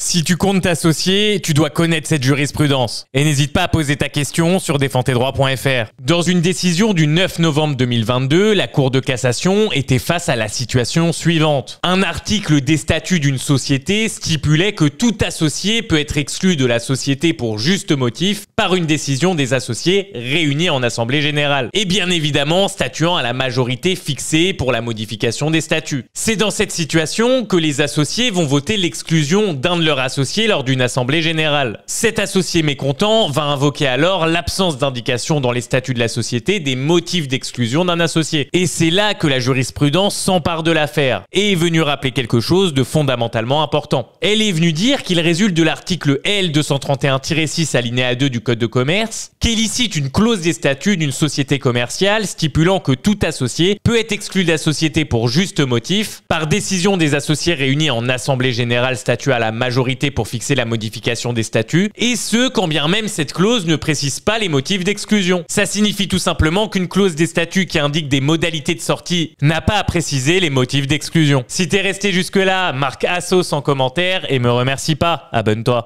Si tu comptes t'associer, tu dois connaître cette jurisprudence. Et n'hésite pas à poser ta question sur défendtesdroits.fr. Dans une décision du 9 novembre 2022, la Cour de cassation était face à la situation suivante. Un article des statuts d'une société stipulait que tout associé peut être exclu de la société pour juste motif par une décision des associés réunis en assemblée générale. Et bien évidemment, statuant à la majorité fixée pour la modification des statuts. C'est dans cette situation que les associés vont voter l'exclusion d'un de leurs associés lors d'une assemblée générale. Cet associé mécontent va invoquer alors l'absence d'indication dans les statuts de la société des motifs d'exclusion d'un associé. Et c'est là que la jurisprudence s'empare de l'affaire et est venue rappeler quelque chose de fondamentalement important. Elle est venue dire qu'il résulte de l'article L231-6 alinéa 2 du Code de commerce qu'il licite une clause des statuts d'une société commerciale stipulant que tout associé peut être exclu de la société pour juste motif par décision des associés réunis en assemblée générale statuant à la majorité pour fixer la modification des statuts, et ce quand bien même cette clause ne précise pas les motifs d'exclusion. Ça signifie tout simplement qu'une clause des statuts qui indique des modalités de sortie n'a pas à préciser les motifs d'exclusion. Si t'es resté jusque là, marque Assos en commentaire et me remercie pas, abonne-toi.